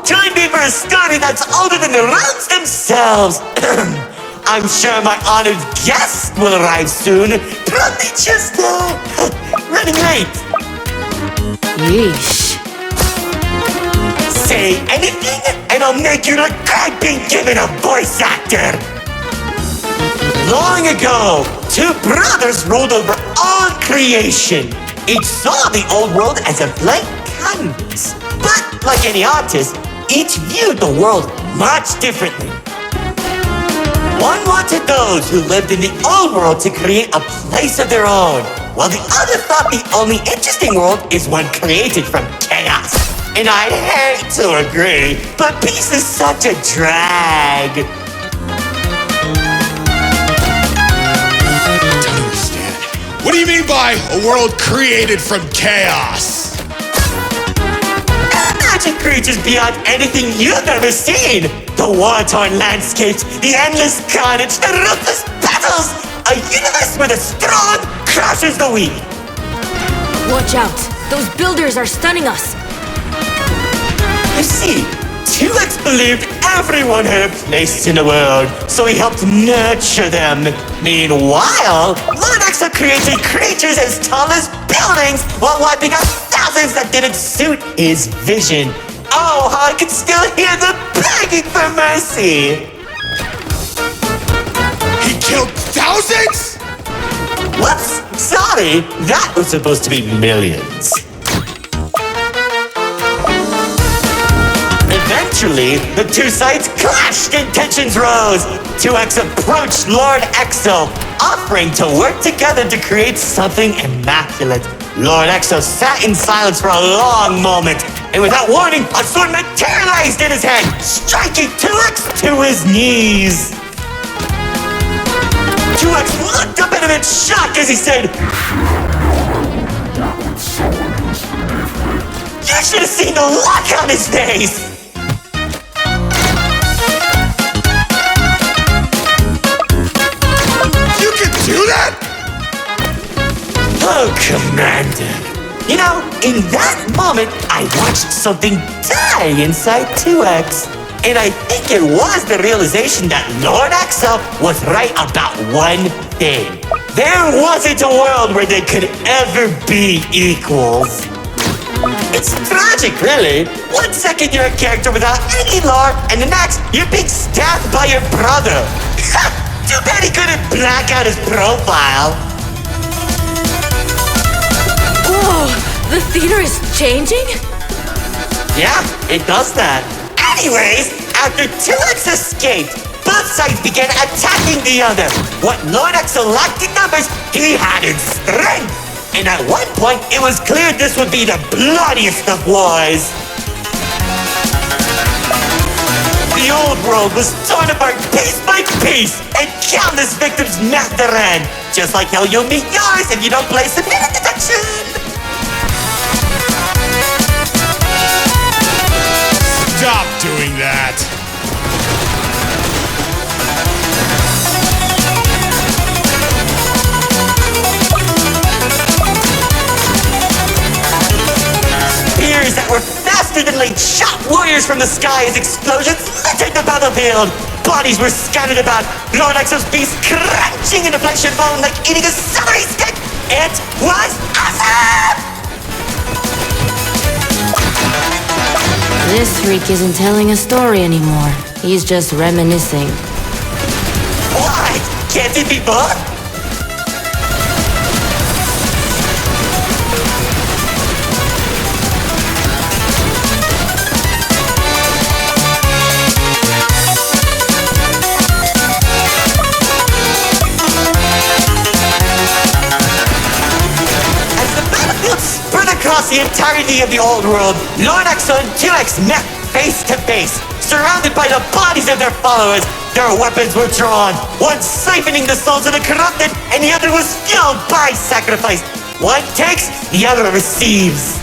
Join me for a story that's older than the realms themselves. I'm sure my honored guests will arrive soon. Probably just, running late. Yeesh. Say anything, and I'll make you regret being given a voice actor. Long ago, two brothers ruled over all creation. Each saw the old world as a blank canvas. But like any artist, each viewed the world much differently. One wanted those who lived in the old world to create a place of their own, while the other thought the only interesting world is one created from chaos. And I'd hate to agree, but peace is such a drag. Don't understand. What do you mean by a world created from chaos? Magic creatures beyond anything you've ever seen. The war-torn landscapes, the endless carnage, the ruthless battles. A universe where the strong crushes the weak. Watch out! Those builders are stunning us! You see, 2X believed everyone had a place in the world, so he helped nurture them. Meanwhile, Lord Exo created creatures as tall as buildings while wiping out thousands that didn't suit his vision. Oh, how I can still hear them begging for mercy! He killed thousands?! Whoops! Sorry, that was supposed to be millions. Eventually, the two sides clashed and tensions rose. 2X approached Lord Exo, offering to work together to create something immaculate. Lord Exo sat in silence for a long moment, and without warning, a sword materialized in his hand, striking 2X to his knees. 2X looked up at him in shock as he said, "You should have seen the look on his face!" You can do that?! Oh, Commander. You know, in that moment, I watched something die inside 2X. And I think it was the realization that Lord Exo was right about one thing. There wasn't a world where they could ever be equals. It's tragic, really. 1 second you're a character without any lore, and the next you're being stabbed by your brother. Too bad he couldn't black out his profile. Whoa! The theater is changing? Yeah, it does that. Anyways, after 2X escaped, both sides began attacking the other. What Lord Exo lacked in numbers, he had in strength. And at one point, it was clear this would be the bloodiest of wars. The old world was torn apart piece by piece, and countless victims met their end. Just like how you'll meet yours if you don't play submitted detection. Stop doing that! Spears that were faster than laid shot warriors from the sky as explosions littered the battlefield. Bodies were scattered about, Lord Exo's beast crunching into flesh and bone like eating a celery stick. It was awesome! This freak isn't telling a story anymore. He's just reminiscing. What? Can't it be both? Across the entirety of the old world, Lord Exo and 2X met face to face, surrounded by the bodies of their followers. Their weapons were drawn, one siphoning the souls of the corrupted, and the other was fueled by sacrifice. One takes, the other receives.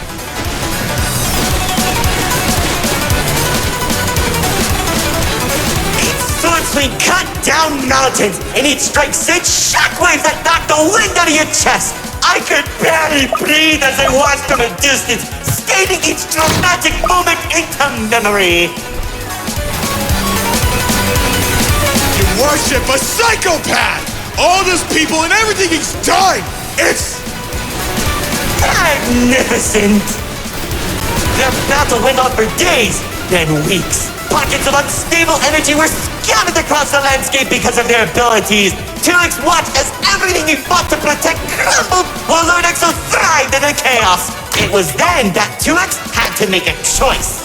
Each sword swing cut down mountains, and each strike sent shockwaves that knocked the wind out of your chest. I could barely breathe as I watched from a distance, staining each dramatic moment into memory. You worship a psychopath! All those people and everything he's done! It's magnificent! Their battle went on for days, then weeks. Pockets of unstable energy were scattered across the landscape because of their abilities. 2X watched as everything he fought to protect crumbled, while Lord Exo thrived in the chaos. It was then that 2X had to make a choice.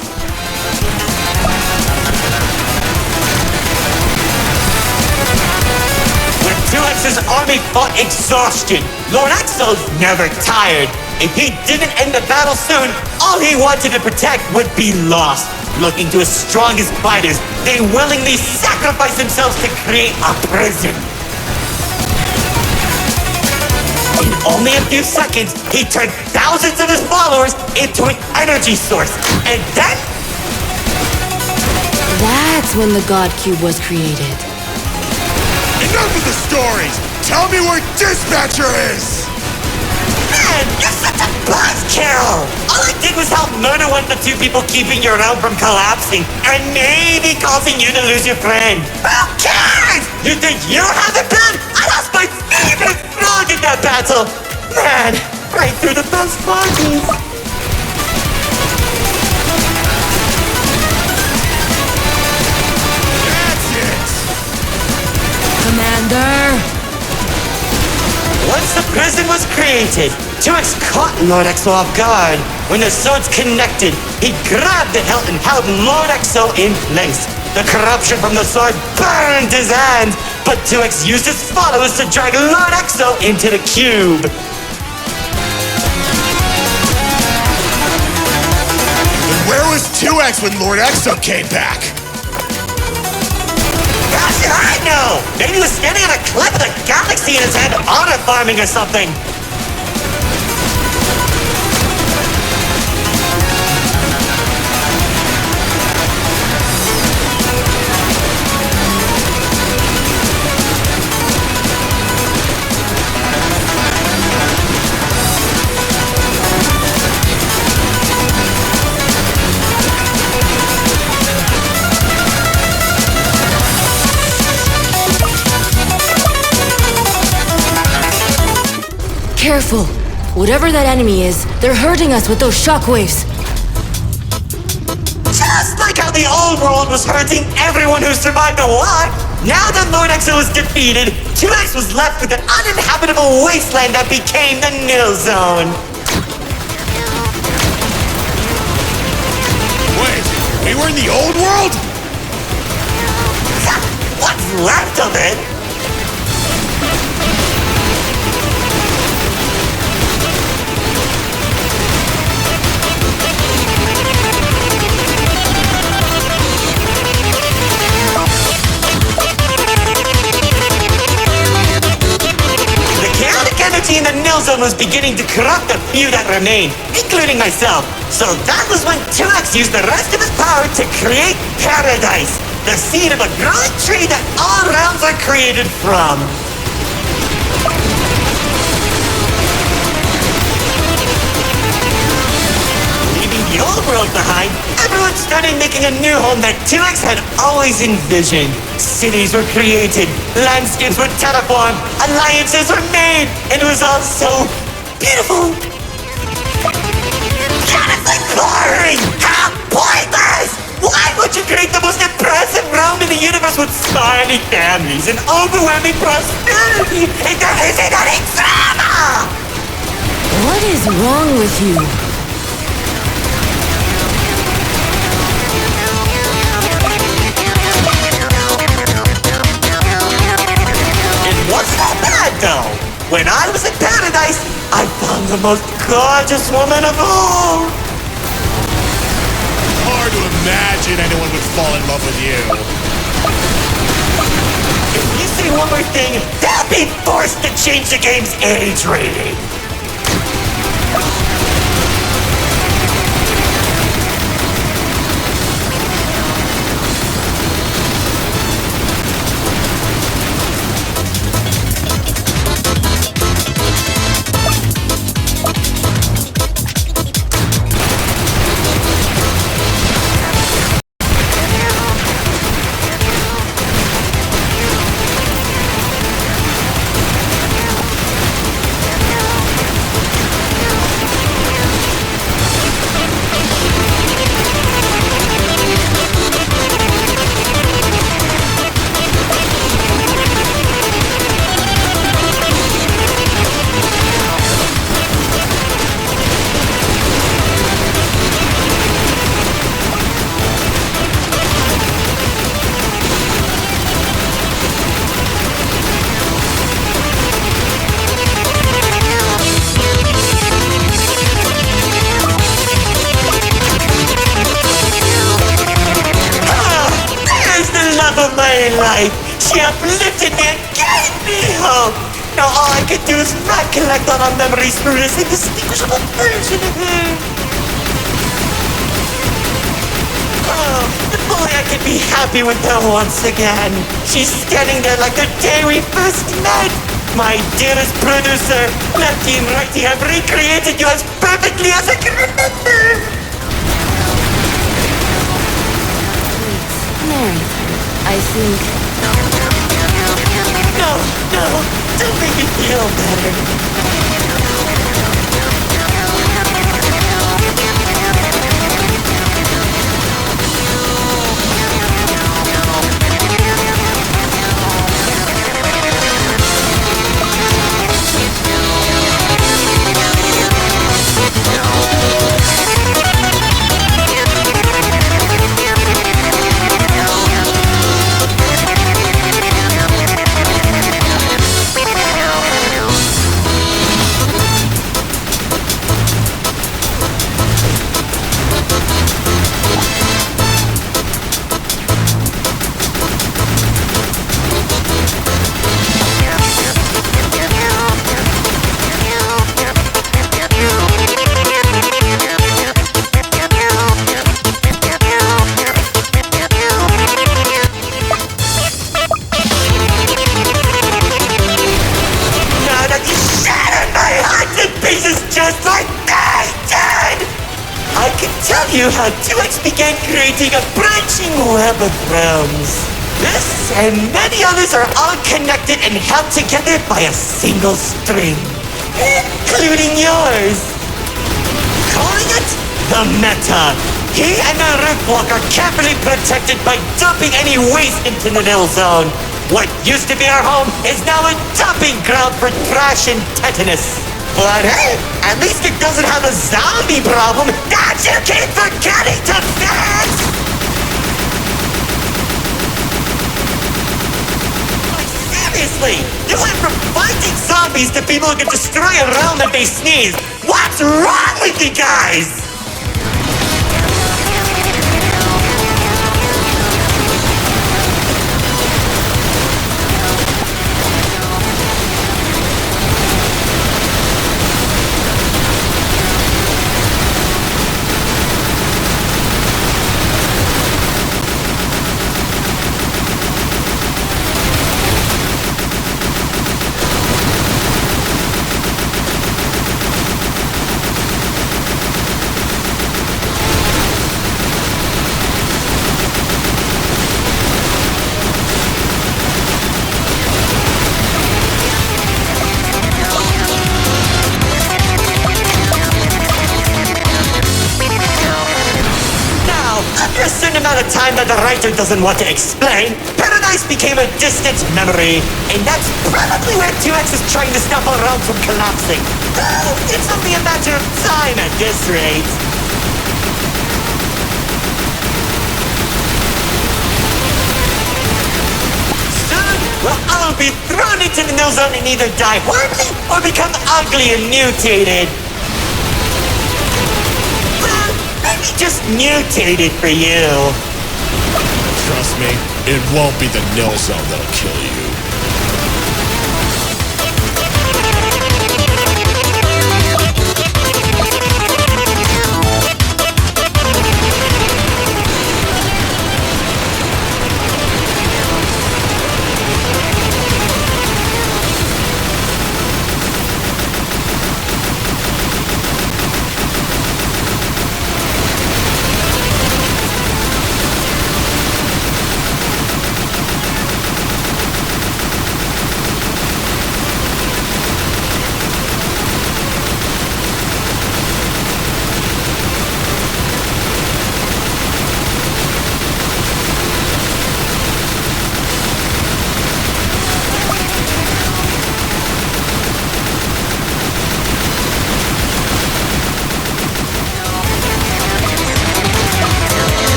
When 2X's army fought exhaustion, Lord Exo's never tired. If he didn't end the battle soon, all he wanted to protect would be lost. Looking to his strongest fighters, they willingly sacrificed themselves to create a prison. In only a few seconds, he turned thousands of his followers into an energy source. And then... That's when the God Cube was created. enough of the stories! Tell me where Dispatcher is! Man, you're such a buzzkill! All I did was help murder one of the two people keeping your realm from collapsing, and maybe causing you to lose your friend. Who cares? You think you have it bad? I lost my favorite frog in that battle! Man, right through the best parties. That's it! Commander! Once the prison was created, 2X caught Lord Exo off guard. When the swords connected, he grabbed the hilt and held Lord Exo in place. The corruption from the sword burned his hand, but 2X used his followers to drag Lord Exo into the cube. And where was 2X when Lord Exo came back? How should I know? Maybe he was standing on a cliff with a galaxy in his hand, honor farming or something. Careful! Whatever that enemy is, they're hurting us with those shockwaves. Just like how the old world was hurting everyone who survived the war, now that Lord Exo was defeated, 2X was left with an uninhabitable wasteland that became the Nil Zone. Wait, we were in the old world? What's left of it? In the Nil Zone was beginning to corrupt the few that remained, including myself. So that was when 2X used the rest of his power to create Paradise, the seed of a growing tree that all realms are created from. Leaving the old world behind, everyone started making a new home that 2X had always envisioned. Cities were created, landscapes were terraformed, alliances were made, and it was all so beautiful. Honestly boring! How pointless! Why would you create the most impressive realm in the universe with spawning families and overwhelming prosperity if there isn't any drama? What is wrong with you? Wasn't that bad though? When I was in Paradise, I found the most gorgeous woman of all. Hard to imagine anyone would fall in love with you. If you say one more thing, they'll be forced to change the game's age rating. of my life. She uplifted me and gave me hope. Now all I can do is recollect all our memories through this indistinguishable version of her. Oh, if only I could be happy with her once again. She's standing there like the day we first met. My dearest producer, lefty and righty have recreated you as perfectly as I can remember. Marry her, I think. No, don't make me feel better. Just like I did! I can tell you how 2X began creating a branching web of realms. This and many others are all connected and held together by a single string, including yours. Calling it the Meta. He and the Riftwalk are carefully protected by dumping any waste into the Nil Zone. What used to be our home is now a dumping ground for trash and tetanus. But hey, at least it doesn't have a zombie problem that you keep forgetting to fix! Like, seriously, you went from fighting zombies to people who can destroy a realm if they sneeze. What's wrong with you guys? A certain amount of time that the writer doesn't want to explain, Paradise became a distant memory, and that's probably where 2X is trying to stop our realm from collapsing. Oh, it's only a matter of time at this rate. Soon, we'll all be thrown into the Nil Zone and either die horribly or become ugly and mutated. Maybe just mutated for you. Trust me, it won't be the Nil Zone that'll kill you.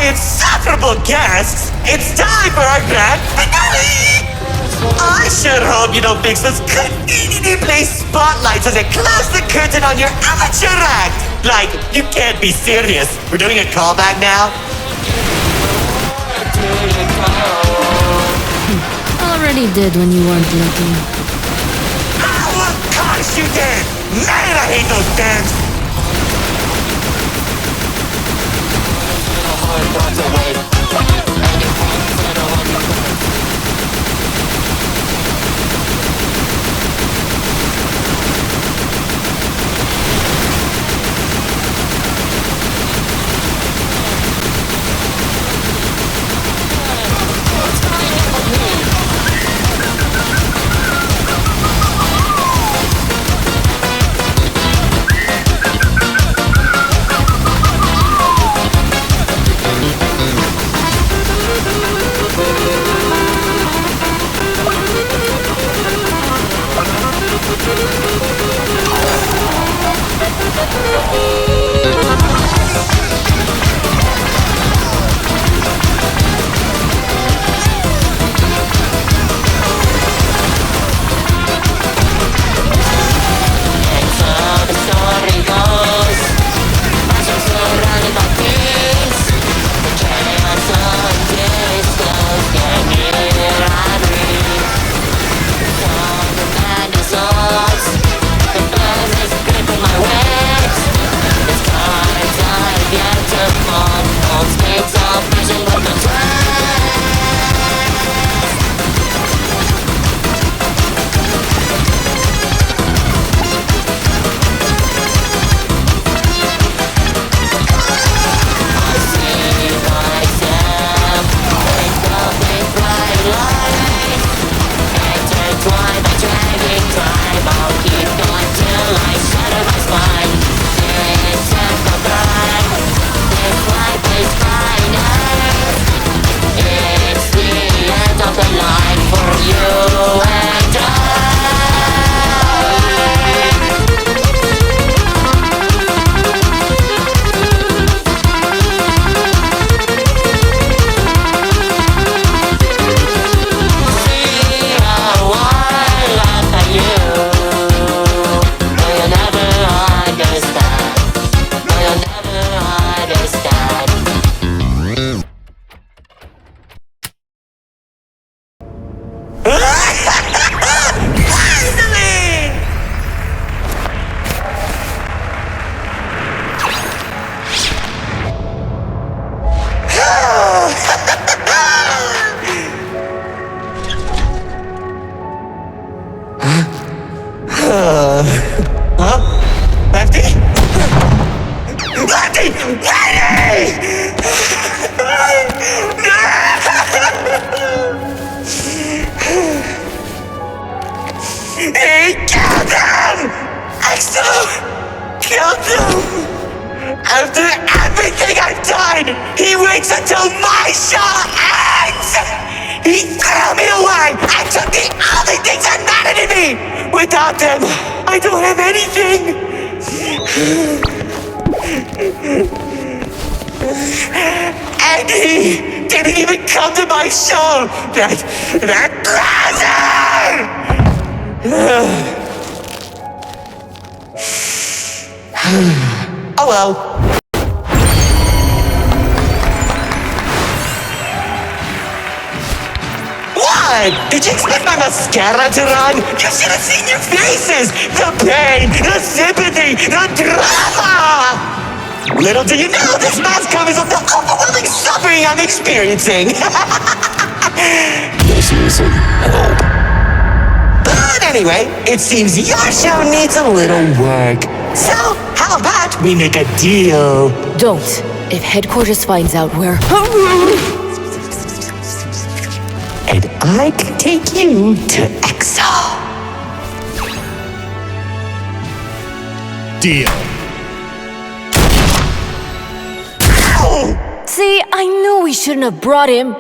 Insufferable guests, it's time for our grand finale! I sure hope you don't fix those conveniently placed spotlights as I close the curtain on your amateur act! Like, you can't be serious. We're doing a callback now? Already did when you weren't looking. Oh, of course you did! Man, I hate those dance! He killed him! Axel killed him! After everything I've done, he waits until my show ends! He threw me away and took the only things that mattered to me! Without them, I don't have anything! And he didn't even come to my show! That loser! Oh well. What? Did you expect my mascara to run? You should have seen your faces! The pain, the sympathy, the drama! Little do you know, this mask covers up the overwhelming suffering I'm experiencing! This isn't help. But anyway, it seems your show needs a little work. So, how about we make a deal? Don't. If headquarters finds out we're... And I can take you to Exo. Deal. Ow! See, I knew we shouldn't have brought him.